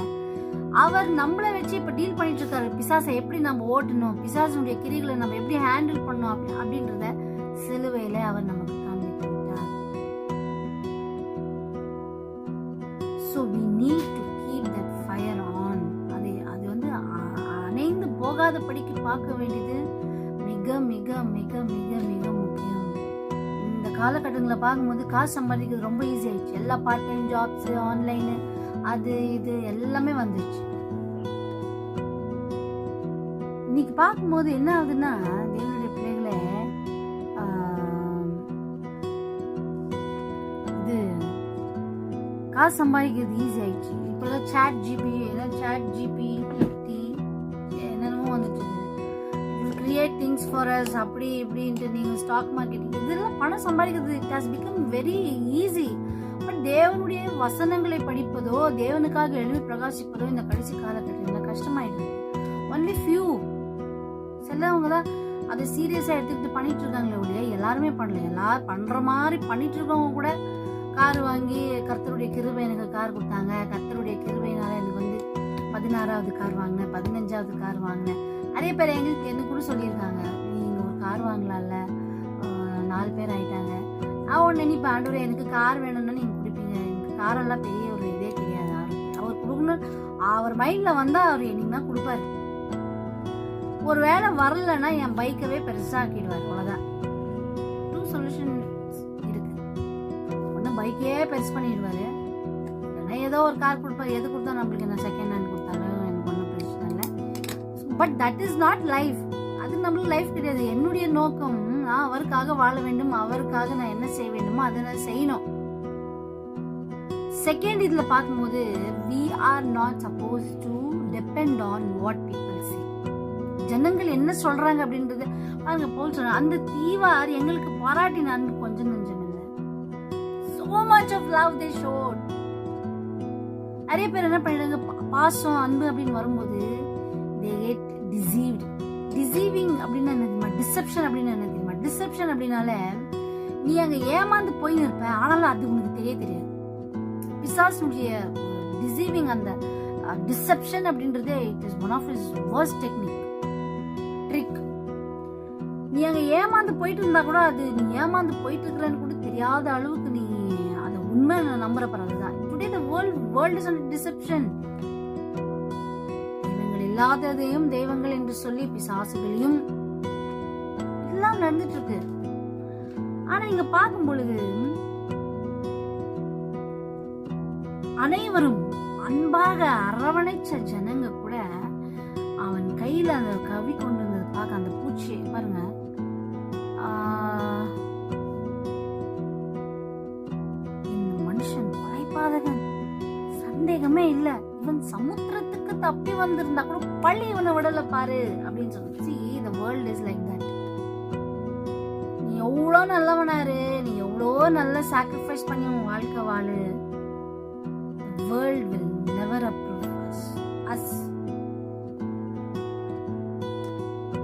அவர் நம்மளை வச்சு இப்ப டீல் பண்ணிட்டு இருக்காரு. பிசாசை எப்படி நம்ம ஓட்டணும், பிசாசுடைய கிரிகளை நம்ம எப்படி ஹேண்டில் பண்ணணும் அப்படின்றத சிலுவையில அவர் நமக்கு காண்பித்து விட்டார். So we need to keep that fire on. அது வந்து அணைந்து போகாதபடிக்கு பார்க்க வேண்டியது மிக மிக மிக மிக மிக முக்கியம். இந்த காலகட்டங்களை பார்க்கும்போது காசு சம்பாதிக்கிறது ரொம்ப ஈஸி ஆயிடுச்சு. எல்லா பார்ட் டைம் ஜாப்ஸ், ஆன்லைனு, அது இது எல்லாமே வந்துடுச்சு. இன்னைக்கு பார்க்கும்போது என்ன ஆகுதுன்னா, தேவனுடைய பிள்ளைகளை இது காசு சம்பாதிக்கிறது ஈஸி ஆயிடுச்சு. இப்போ சாட் ஜிபி என்னென்னமோ வந்துட்டு கிரியேட் திங்ஸ் ஃபார் அஸ் அப்படி இப்படின்ட்டு நீங்கள் ஸ்டாக் மார்க்கெட்டிங் இதெல்லாம் பணம் சம்பாதிக்கிறது it has become very easy. But தேவனுடைய வசனங்களை படிப்பதோ தேவனுக்காக எழுதி பிரகாசிப்பதோ இந்த கடைசி காலகட்டத்தில் கஷ்டமாயிடுது. ஒன்லி ஃபியூ சிலவங்க தான் அதை சீரியஸாக எடுத்துக்கிட்டு பண்ணிட்டு இருக்காங்களே ஒழிய எல்லாருமே பண்ணல. எல்லாரும் பண்ணுற மாதிரி பண்ணிட்டு இருக்கவங்க கூட கார் வாங்கி கர்த்தருடைய கிருபை எனக்கு கார் கொடுத்தாங்க, கர்த்தருடைய கிருபையினால எனக்கு வந்து 16வது கார் வாங்கினேன், 15வது கார் வாங்கினேன். நிறைய பேர் எனக்கு கூட சொல்லியிருக்காங்க, நீங்கள் ஒரு கார் வாங்கலாம்ல, 4 பேர் ஆயிட்டாங்க. நான் ஒன்று நினைப்பேன், ஆண்டவரே எனக்கு கார் வேணும்னா நீங்கள் கொடுப்பீங்க, எனக்கு காரெல்லாம் பெரிய ஒரு இதே கிடையாது. அவர் கொடுக்கணும், அவர் மைண்டில் வந்தால் அவர் என்னைக்கு தான் கொடுப்பாரு. ஒரு வேளை வரலன்னா என் பைக்கவே பெருசாக்கிடுவார். அவ்வளோதான். 2 சொல்யூஷன் இருக்கு. ஒன்று பைக்கே பெருசு பண்ணிடுவாரு, இல்லைன்னா ஏதோ ஒரு கார் கொடுப்பாரு. எது கொடுத்தா நம்மளுக்கு என்ன செகண்ட் ஹேண்ட் கொடுத்தாலும் எனக்கு ஒன்றும் பிரச்சனை இல்லை. But that is not life. அது நம்மளுக்கு லைஃப் கிடையாது. என்னுடைய நோக்கம் நான் அவருக்காக வாழ வேண்டும், அவருக்காக நான் என்ன செய்ய வேண்டுமோ அதை நான் செய்யணும். செகண்ட் இதில் பார்க்கும்போது we are not supposed to depend on what people say. ஜனங்கள் என்ன சொல்றாங்க அப்படின்றது பாருங்க. பவுல் சொல்றாங்க, அந்த தீவார் எங்களுக்கு பாராட்டினான்னு கொஞ்சம் நெஞ்சம் இல்லை. so much of love they showed. நிறைய பேர் என்ன பண்ணிடுறாங்க, பாசம் அன்பு அப்படின்னு வரும்போது they get deceived. deceiving அப்படின்னா என்ன தெரியுமா? டிசெப்ஷன் அப்படின்னு என்ன தெரியுமா? டிசெப்ஷன் அப்படின்னால நீ அங்க ஏமாந்து போய் இருப்ப, ஆனாலும் அது உனக்கு தெரியாது. பிசாசுடைய deceiving, அந்த டிசெப்ஷன் அப்படின்றது it is one of his worst technique, trick. நீ அங்க ஏமாந்து போயிட்டு இருந்தா கூட அது நீ ஏமாந்து போயிட்டு இருக்கிறன்னு கூட தெரியாத அளவுக்கு நீ அந்த உண்மை நம்புற பரவாயில்தான். Today the world is under deception. தெய்வங்கள் இல்லாததையும் தெய்வங்கள் என்று சொல்லி பிசாசுகளையும் எல்லாம் நடந்துட்டு இருக்கு. ஆனா இங்க பார்க்கும் பொழுது அனைவரும் அன்பாக அரவணைச்ச ஜனங்க கூட அவன் கையில அந்த கவி கொண்டு வந்தது பார்க்க, அந்த பூச்சி பாருங்க, இந்த மனுஷன் கொலைபாதகன், சந்தேகமே இல்ல, இவன் சமுத்திரத்துக்கு தப்பி வந்திருந்தா கூட பள்ளி இவனை விடல பாரு அப்படின்னு சொல்லி. See, the world is like that. நீ எவ்வளோ நல்லவனாரு, நீ எவ்வளோ நல்ல சாக்ரிஃபைஸ் பண்ணி உன் வாழ்க்கை வாழு, the world will never approve us.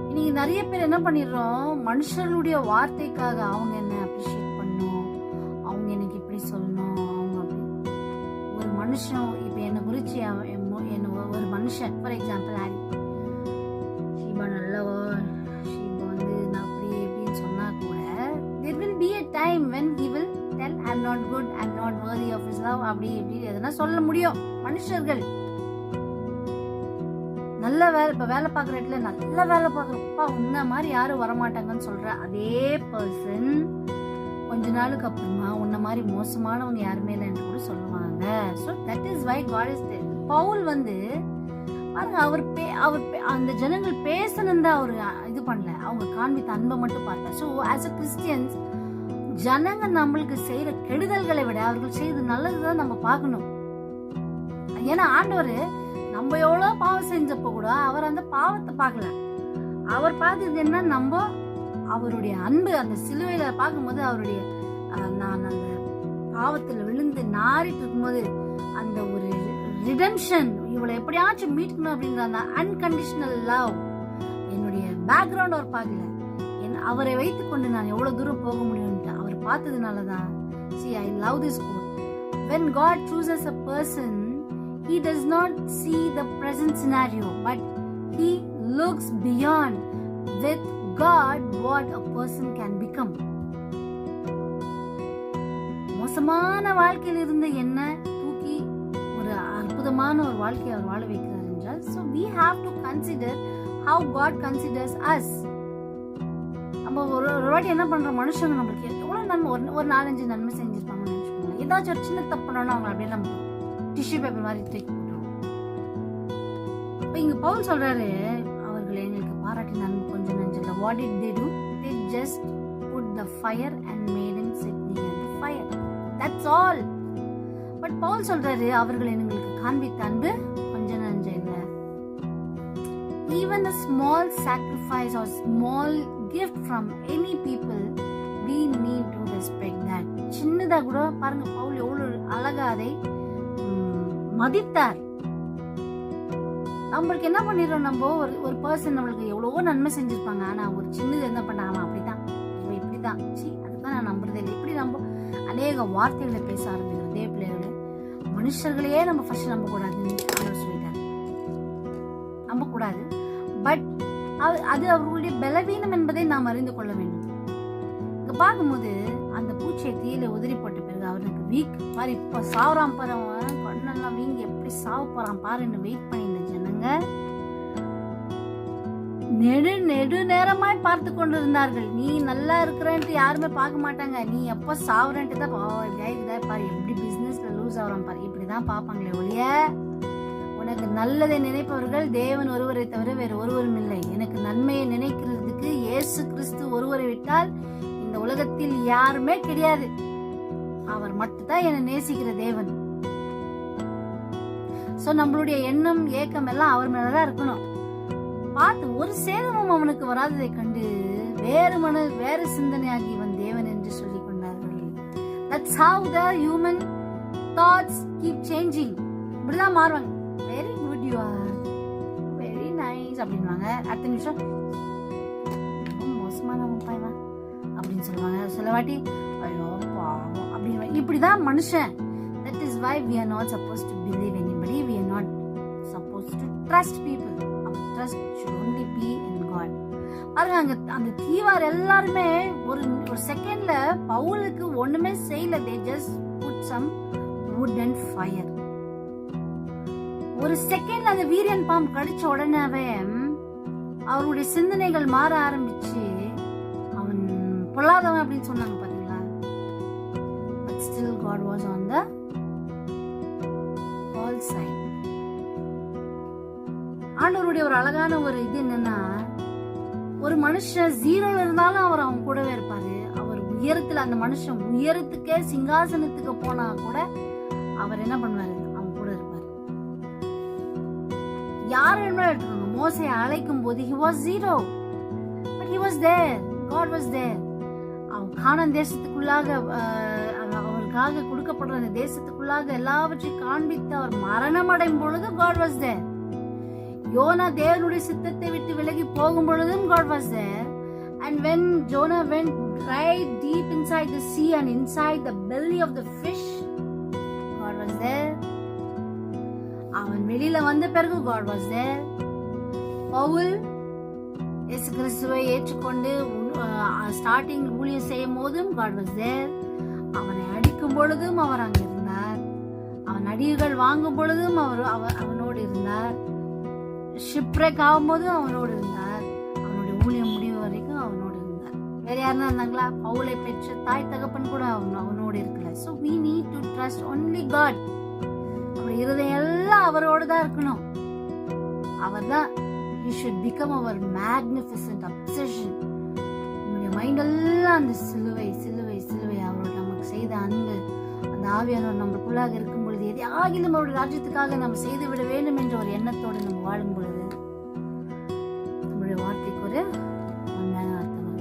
இன்னைக்கு நிறைய பேர் என்ன பண்ணிடுறோம், மனுஷர்களுடைய வார்த்தைக்காக அவங்க என்ன அப்ரிஷியேட் பண்ணணும், அவங்க எனக்கு இப்படி சொல்லணும், அவங்க அப்படி. ஒரு மனுஷன் இப்ப என்ன குறிச்சு ஒரு மனுஷன் ஃபார் எக்ஸாம்பிள் ஆரி, ஷீபா நல்லவோ, ஷீபா வந்து நான் அப்படி எப்படின்னு சொன்னா கூட there will be a time when he will tell I'm not good, I'm not worthy of his love, அப்படி இப்படி எதனா சொல்ல முடியும். மனுஷர்கள் நல்ல வேலை, இப்ப வேலை பார்க்குற இடத்துல நல்ல வேலை பார்க்குறப்பா உன்ன மாதிரி யாரும் வரமாட்டாங்கன்னு சொல்ற அதே பர்சன் கொஞ்ச நாளுக்கு அப்புறமா உன்ன மாதிரி மோசமானவங்க யாருமே இல்லைன்னு கூட சொல்லுவாங்க. So that is why God is there. Paul வந்து பாருங்க, அவர் அந்த ஜனங்கள் பேசணும் தான் அவர் இது பண்ணல, அவங்க காண்பித்த அன்பை மட்டும் பார்த்தார். ஸோ ஆஸ் அ கிறிஸ்டியன்ஸ் ஜனங்க நம்மளுக்கு செய்யற கெடுதல்களை விட அவர்கள் செய்யறது நல்லதுதான் நம்ம பார்க்கணும். ஏன்னா ஆண்டவர் நம்ம எவ்வளவு பாவம் செஞ்சப்ப கூட அவர் அந்த பாவத்தை பார்க்கல. அவர் பார்த்தது என்ன, நம்ம அவருடைய அன்பு அந்த சிலுவையில பார்க்கும்போது அவருடைய நான் அந்த பாவத்துல விழுந்து நாரிட்டு இருக்கும்போது அந்த ஒரு ரிடெம்ஷன், இவளை எப்படியாச்சும் மீட்கணும் அப்படின்ற அந்த அன்கண்டிஷனல் லவ், என்னுடைய பேக்ரவுண்ட் அவர் பார்க்கல, அவரை வைத்துக் கொண்டு நான் எவ்வளவு தூரம் போக முடியும்ட்டு அவர் பார்த்ததுனாலதான். See, I love this quote. When God chooses a person, He does not see the present scenario, but He looks beyond. With God, what a person can become. மோசமான வாழ்க்கையில் இருந்த என்ன தூக்கி ஒரு அற்புதமான ஒரு வாழ்க்கையை அவர் வாழ வைக்கிறார் என்றால், so we have to consider how God considers us. நம்ம ஒரு வாட்டி என்ன பண்றோம், மனுஷங்க நம்மளுக்கு எவ்வளவு நன்மை, ஒரு 4-5 நன்மை செஞ்சிருப்பாங்கன்னு நினைச்சுக்கோங்க. ஏதாச்சும் ஒரு சின்ன தப்பு பண்ணாலும் அவங்க அப்படியே நம்ம டிஷ்யூ பேப்பர் மாதிரி தூக்கி போட்டுருவோம். இப்போ இங்க பவுல் சொல்றாரு, அவர்கள் எங்களுக்கு பாராட்டி நன்மை கொஞ்சம் நெஞ்சில்லை. What did they do? They just put the fire and made him sit near the fire. That's all. But Paul சொல்றாரு, அவர்கள் எங்களுக்கு காண்பித்த அன்பு கொஞ்சம் நெஞ்சம் இல்லை. Even a small sacrifice or small gift from any people, we need to respect that. சின்னதா கூட பாருங்க, பவுல் எவ்வளவு அழகா அதை மதித்தார். நம்மளுக்கு என்ன பண்ணிடுறோம், நம்ம ஒரு பர்சன் நம்மளுக்கு எவ்வளவோ நன்மை செஞ்சிருப்பாங்க, ஆனா ஒரு சின்னது என்ன பண்ணாம அப்படிதான் இப்படிதான் அதுதான் நான் நம்புறதே இல்லை. இப்படி நம்ம அநேக வார்த்தைகளை பேச ஆரம்பிக்கிறோம். தேவ பிள்ளைகளே, மனுஷர்களையே நம்ம ஃபர்ஸ்ட் நம்ப கூடாதுன்னு சொல்லிட்டார். நம்ப கூடாது. பட் அது அவர்களுடைய பலவீனம் என்பதை நாம் அறிந்து கொள்ள வேண்டும். இங்க பார்க்கும்போது அந்த பூச்சியை தீயில உதிரி போட்ட பிறகு அவனுக்கு வீக் மாதிரி இப்ப சாவறான் பாரு, கண்ணெல்லாம் வீங்கி எப்படி சாவ போறான் பாருன்னு வெயிட் பண்ணி இந்த ஜனங்க நெடு நேரமாய் பார்த்து கொண்டு இருந்தார்கள். நீ நல்லா இருக்கிறன்ட்டு யாருமே பார்க்க மாட்டாங்க, நீ எப்ப சாவுறன்ட்டு தான் பாரு, எப்படி பிசினஸ்ல லூஸ் ஆகுறான் பாரு, இப்படிதான் பார்ப்பாங்களே ஒழிய உனக்கு நல்லதை நினைப்பவர்கள் தேவன் ஒருவரை தவிர வேறு ஒருவரும் இல்லை. எனக்கு நன்மையை நினைக்கிறதுக்கு இயேசு கிறிஸ்து ஒருவரை விட்டால் இந்த உலகத்தில் யாருமே கிடையாது. அவர் மட்டும்தான் என்னை நேசிக்கிற தேவன். சோ நம்மளுடைய எண்ணம் ஏக்கம் எல்லாம் அவர் மேலதான் இருக்கணும். பார்த்து ஒரு சேதமும் அவனுக்கு வராததை கண்டு வேறு சிந்தனையாகி இவன் தேவன் என்று சொல்லிக் கொண்டார்கள். That's how the human thoughts keep changing. இப்படிதான் மாறுவாங்க. Very good, you are very nice அப்படின்வாங்க. அடுத்த நிமிஷம் மோசமானவன் பாய்வா அப்படின்னு சொல்லுவாங்க. சில வாட்டி ஐயோ பாவம் அப்படின்னு. இப்படிதான் மனுஷன். That is why we are not supposed to believe anybody. We are not supposed to trust people. Our trust should only be in God. பாருங்க, அந்த தீவார் எல்லாருமே ஒரு செகண்ட்ல பவுலுக்கு ஒண்ணுமே செய்யல. They just put some wood and fire. ஒரு செகண்ட்ல அந்த வீரியன் பாம்பு கடிச்ச உடனேவே அவருடைய சிந்தனைகள் மாற ஆரம்பிச்சு அவன் பொல்லாதவன் அப்படின்னு சொன்னாங்க பாத்தீங்களா. But still God was on the all side. ஆண்டவருடைய ஒரு அழகான ஒரு இது என்னன்னா, ஒரு மனுஷன் ஜீரோல இருந்தாலும் அவர் அவன் கூடவே இருப்பாரு. அவர் உயரத்துல, அந்த மனுஷன் உயரத்துக்கே சிங்காசனத்துக்கு போனா கூட அவர் என்ன பண்ணுவாரு, அவன் கூட இருப்பாரு. யார் என்ன எடுத்துக்கோங்க, மோசையை அழைக்கும் போது he was zero but he was there. God was there. அவன் கானான் தேசத்துக்குள்ளாக அவருக்காக கொடுக்கப்படுற அந்த தேசத்துக்குள்ளாக எல்லாவற்றையும் காண்பித்து அவர் மரணம் அடையும் பொழுது God was there. யோனா தேவனுடைய சித்தத்தை விட்டு விலகி போகும் பொழுதும் God was there. And when Jonah went right deep inside the sea and inside the belly of the fish, God was there. அவன் வெளியில வந்த பிறகு God was there. பவுல் இயேசு கிறிஸ்துவை ஏற்றுக்கொண்டு ஸ்டார்டிங் ஊழியம் செய்யும் போதும் God was there. அவனை அடிக்கும் பொழுதும் அவர் அங்க இருந்தார். அவன் அடிகள் வாங்கும் பொழுதும் அவனோடு இருந்தார். ஷிப்ரேக் ஆகும்போதும் அவனோடு இருந்தார். அவனுடைய ஊழியம் முடிவு வரைக்கும் அவனோடு இருந்தார். வேற யாருன்னா இருந்தாங்களா? பவுலை பெற்ற தாய் தகப்பன் கூட அவனோடு இருக்கல. So we need to trust only God. நம்முடைய இருதயம் எல்லாம் அவரோடு தான் இருக்கணும். அவர்தான் he should become our magnificent obsession. நம்முடைய மைண்ட் எல்லாம் அந்த சிலுவை சிலுவை சிலுவை, அவரோட நமக்கு செய்த அன்பு, அந்த ஆவியானவர் நம்மளுக்குள்ளாக இருக்கும் பொழுது எதையாகிலும் அவருடைய ராஜ்யத்துக்காக நம்ம செய்து விட வேண்டும் என்ற ஒரு எண்ணத்தோடு நம்ம வாழும் பொழுது நம்முடைய வார்த்தைக்கு ஒரு உண்மையான அர்த்தம்.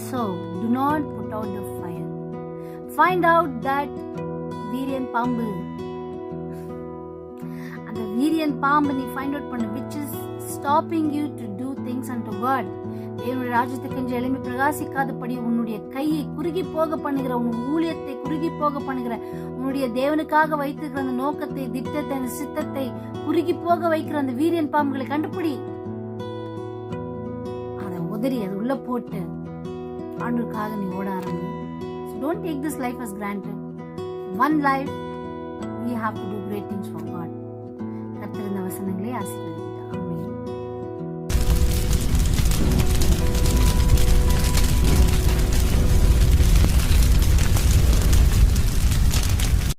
So do not put out the fire. Find out that வீரியன் பாம்பு, அந்த வீரியன் பாம்பு நீ ஃபைண்ட் அவுட் பண்ணு, which is stopping you to do things unto God. தேவனுடைய ராஜ்யத்துக்கு என்று எழும்பி பிரகாசிக்காதபடி உன்னுடைய கையை குறுகி போக பண்ணுகிற, உன் ஊழியத்தை குறுகி போக பண்ணுகிற, உன்னுடைய தேவனுக்காக வைத்திருக்கிற அந்த நோக்கத்தை, திட்டத்தை, அந்த சித்தத்தை குறுகி போக வைக்கிற அந்த வீரியன் பாம்புகளை கண்டுபிடி. அதை உதறி அது உள்ள போட்டு ஆண்டவருக்காக நீ ஓட ஆரம்பி. So don't take this life as granted. One life, we have to do great things for God. கர்த்தர் இந்த வசனங்களை ஆசீர்வதிப்பார். ஆமென்.